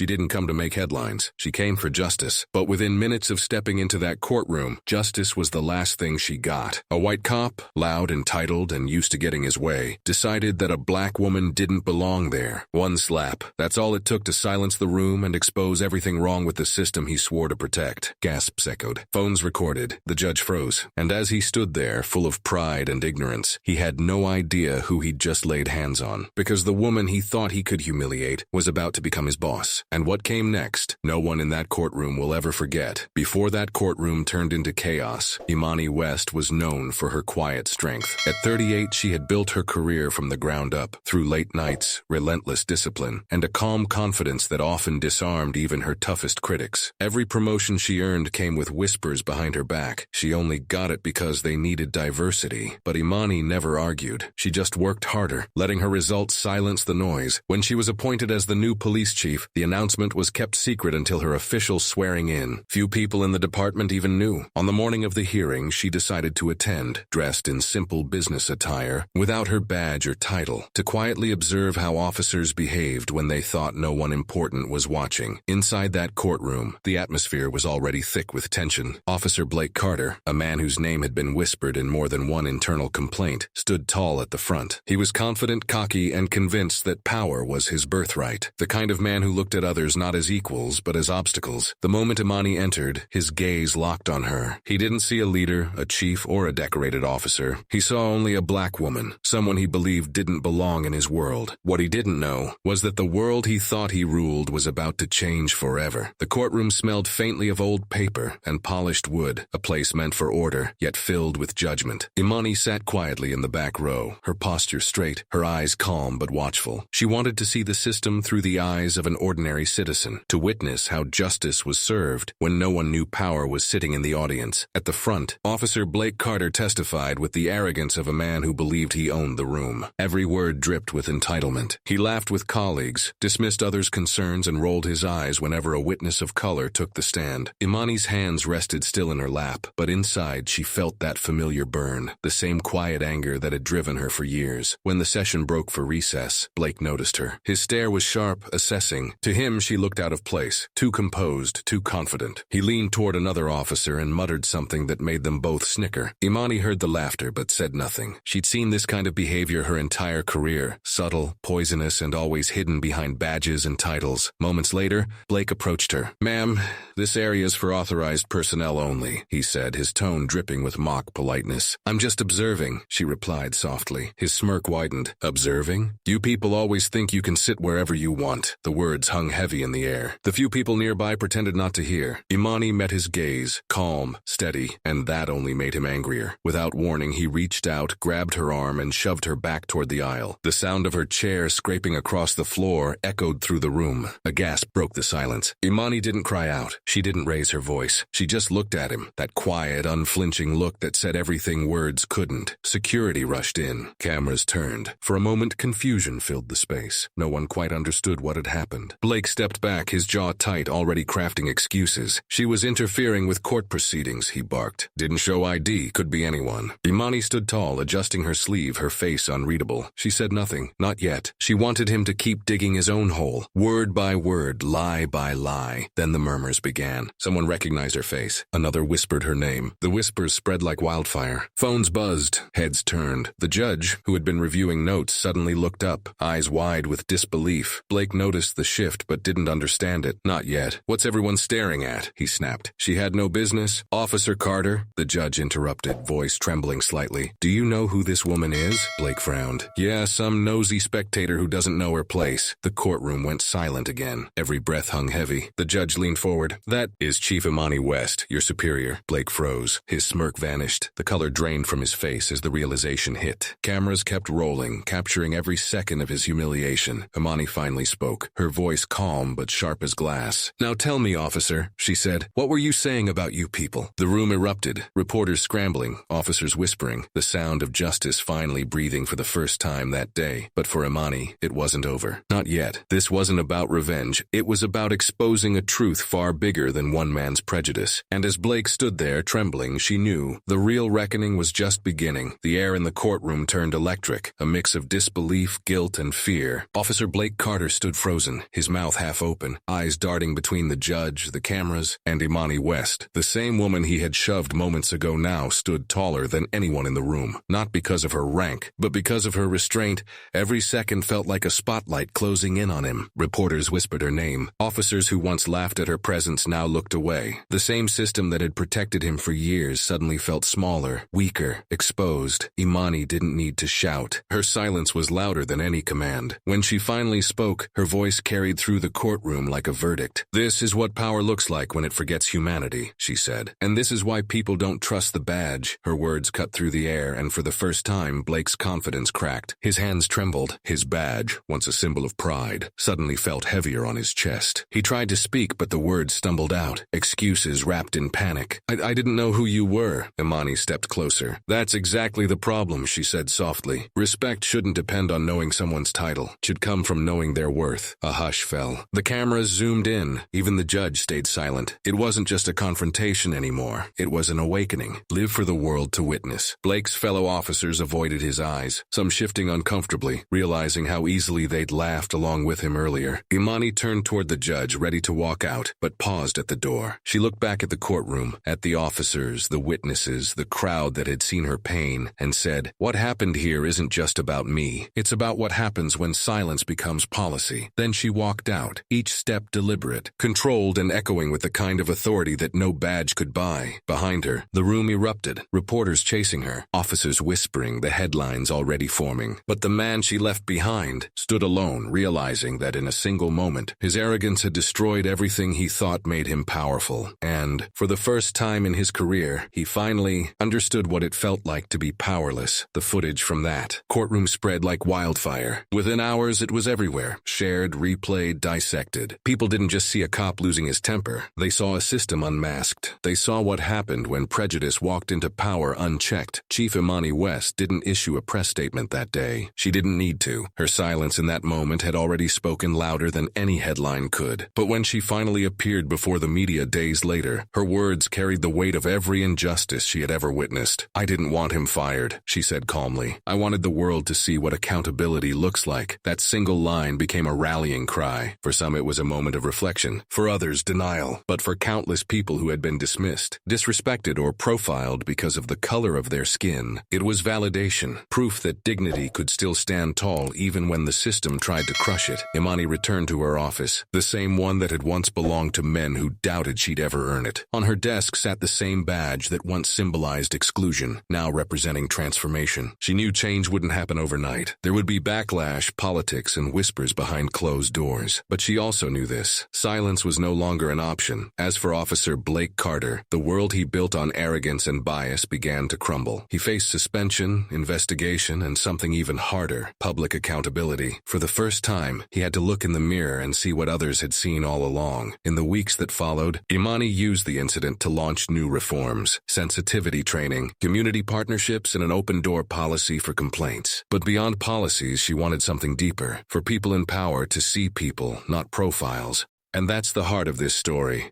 She didn't come to make headlines. She came for justice. But within minutes of stepping into that courtroom, justice was the last thing she got. A white cop, loud, entitled, and used to getting his way, decided that a black woman didn't belong there. One slap. That's all it took to silence the room and expose everything wrong with the system he swore to protect. Gasps echoed. Phones recorded. The judge froze. And as he stood there, full of pride and ignorance, he had no idea who he'd just laid hands on. Because the woman he thought he could humiliate was about to become his boss. And what came next, no one in that courtroom will ever forget. Before that courtroom turned into chaos, Imani West was known for her quiet strength. At 38, she had built her career from the ground up, through late nights, relentless discipline, and a calm confidence that often disarmed even her toughest critics. Every promotion she earned came with whispers behind her back. She only got it because they needed diversity. But Imani never argued. She just worked harder, letting her results silence the noise. When she was appointed as the new police chief, the announcement was kept secret until her official swearing in. Few people in the department even knew. On the morning of the hearing, she decided to attend, dressed in simple business attire, without her badge or title, to quietly observe how officers behaved when they thought no one important was watching. Inside that courtroom, the atmosphere was already thick with tension. Officer Blake Carter, a man whose name had been whispered in more than one internal complaint, stood tall at the front. He was confident, cocky, and convinced that power was his birthright. The kind of man who looked at others not as equals, but as obstacles. The moment Imani entered, his gaze locked on her. He didn't see a leader, a chief, or a decorated officer. He saw only a black woman, someone he believed didn't belong in his world. What he didn't know was that the world he thought he ruled was about to change forever. The courtroom smelled faintly of old paper and polished wood, a place meant for order, yet filled with judgment. Imani sat quietly in the back row, her posture straight, her eyes calm but watchful. She wanted to see the system through the eyes of an ordinary citizen, to witness how justice was served when no one knew power was sitting in the audience. At the front, Officer Blake Carter testified with the arrogance of a man who believed he owned the room. Every word dripped with entitlement. He laughed with colleagues, dismissed others' concerns, and rolled his eyes whenever a witness of color took the stand. Imani's hands rested still in her lap, but inside she felt that familiar burn, the same quiet anger that had driven her for years. When the session broke for recess, Blake noticed her. His stare was sharp, assessing. To him, she looked out of place, too composed, too confident. He leaned toward another officer and muttered something that made them both snicker. Imani heard the laughter but said nothing. She'd seen this kind of behavior her entire career, subtle, poisonous, and always hidden behind badges and titles. Moments later, Blake approached her. "Ma'am, this area's for authorized personnel only," he said, his tone dripping with mock politeness. "I'm just observing," she replied softly. His smirk widened. "Observing? You people always think you can sit wherever you want." The words hung heavy in the air. The few people nearby pretended not to hear. Imani met his gaze, calm, steady, and that only made him angrier. Without warning, he reached out, grabbed her arm, and shoved her back toward the aisle. The sound of her chair scraping across the floor echoed through the room. A gasp broke the silence. Imani didn't cry out. She didn't raise her voice. She just looked at him, that quiet, unflinching look that said everything words couldn't. Security rushed in. Cameras turned. For a moment, confusion filled the space. No one quite understood what had happened. Blake stepped back, his jaw tight, already crafting excuses. "She was interfering with court proceedings," he barked. "Didn't show ID, could be anyone." Imani stood tall, adjusting her sleeve, her face unreadable. She said nothing. Not yet. She wanted him to keep digging his own hole. Word by word, lie by lie. Then the murmurs began. Someone recognized her face. Another whispered her name. The whispers spread like wildfire. Phones buzzed. Heads turned. The judge, who had been reviewing notes, suddenly looked up, eyes wide with disbelief. Blake noticed the shift but didn't understand it. "Not yet. What's everyone staring at?" he snapped. "She had no business." "Officer Carter," the judge interrupted, voice trembling slightly. "Do you know who this woman is?" Blake frowned. "Yeah, some nosy spectator who doesn't know her place." The courtroom went silent again. Every breath hung heavy. The judge leaned forward. "That is Chief Imani West, your superior." Blake froze. His smirk vanished. The color drained from his face as the realization hit. Cameras kept rolling, capturing every second of his humiliation. Imani finally spoke, her voice calm but sharp as glass. "Now tell me, officer," she said, "what were you saying about you people?" The room erupted. Reporters scrambling, officers whispering, the sound of justice finally breathing for the first time that day. But for Imani, it wasn't over. Not yet. This wasn't about revenge. It was about exposing a truth far bigger than one man's prejudice. And as Blake stood there, trembling, she knew the real reckoning was just beginning. The air in the courtroom turned electric, a mix of disbelief, guilt, and fear. Officer Blake Carter stood frozen, his mouth mouth half open, eyes darting between the judge, the cameras, and Imani West. The same woman he had shoved moments ago now stood taller than anyone in the room. Not because of her rank, but because of her restraint. Every second felt like a spotlight closing in on him. Reporters whispered her name. Officers who once laughed at her presence now looked away. The same system that had protected him for years suddenly felt smaller, weaker, exposed. Imani didn't need to shout. Her silence was louder than any command. When she finally spoke, her voice carried through the courtroom like a verdict. "This is what power looks like when it forgets humanity," she said. "And this is why people don't trust the badge." Her words cut through the air, and for the first time, Blake's confidence cracked. His hands trembled. His badge, once a symbol of pride, suddenly felt heavier on his chest. He tried to speak, but the words stumbled out. Excuses wrapped in panic. I didn't know who you were." Imani stepped closer. "That's exactly the problem," she said softly. "Respect shouldn't depend on knowing someone's title. It should come from knowing their worth." A hush fell. The cameras zoomed in. Even the judge stayed silent. It wasn't just a confrontation anymore. It was an awakening. Live for the world to witness. Blake's fellow officers avoided his eyes, some shifting uncomfortably, realizing how easily they'd laughed along with him earlier. Imani turned toward the judge, ready to walk out, but paused at the door. She looked back at the courtroom, at the officers, the witnesses, the crowd that had seen her pain, and said, "What happened here isn't just about me. It's about what happens when silence becomes policy." Then she walked out, each step deliberate, controlled and echoing with the kind of authority that no badge could buy. Behind her, the room erupted, reporters chasing her, officers whispering, the headlines already forming. But the man she left behind stood alone, realizing that in a single moment, his arrogance had destroyed everything he thought made him powerful. And, for the first time in his career, he finally understood what it felt like to be powerless. The footage from that courtroom spread like wildfire. Within hours, it was everywhere, shared, replayed, dissected. People didn't just see a cop losing his temper. They saw a system unmasked. They saw what happened when prejudice walked into power unchecked. Chief Imani West didn't issue a press statement that day. She didn't need to. Her silence in that moment had already spoken louder than any headline could. But when she finally appeared before the media days later, her words carried the weight of every injustice she had ever witnessed. "I didn't want him fired," she said calmly. "I wanted the world to see what accountability looks like." That single line became a rallying cry. For some it was a moment of reflection, for others denial. But for countless people who had been dismissed, disrespected, or profiled because of the color of their skin, it was validation, proof that dignity could still stand tall even when the system tried to crush it. Imani returned to her office, the same one that had once belonged to men who doubted she'd ever earn it. On her desk sat the same badge that once symbolized exclusion, now representing transformation. She knew change wouldn't happen overnight. There would be backlash, politics, and whispers behind closed doors. But she also knew this. Silence was no longer an option. As for Officer Blake Carter, the world he built on arrogance and bias began to crumble. He faced suspension, investigation, and something even harder, public accountability. For the first time, he had to look in the mirror and see what others had seen all along. In the weeks that followed, Imani used the incident to launch new reforms, sensitivity training, community partnerships, and an open-door policy for complaints. But beyond policies, she wanted something deeper, for people in power to see people, not profiles. And that's the heart of this story.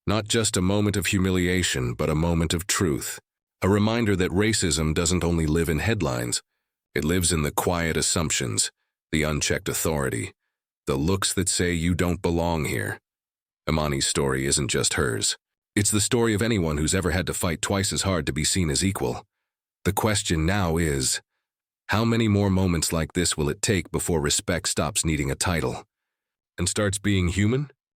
Not just a moment of humiliation, but a moment of truth. A reminder that racism doesn't only live in headlines. It lives in the quiet assumptions, the unchecked authority, the looks that say you don't belong here. Imani's story isn't just hers. It's the story of anyone who's ever had to fight twice as hard to be seen as equal. The question now is, how many more moments like this will it take before respect stops needing a title and starts being human?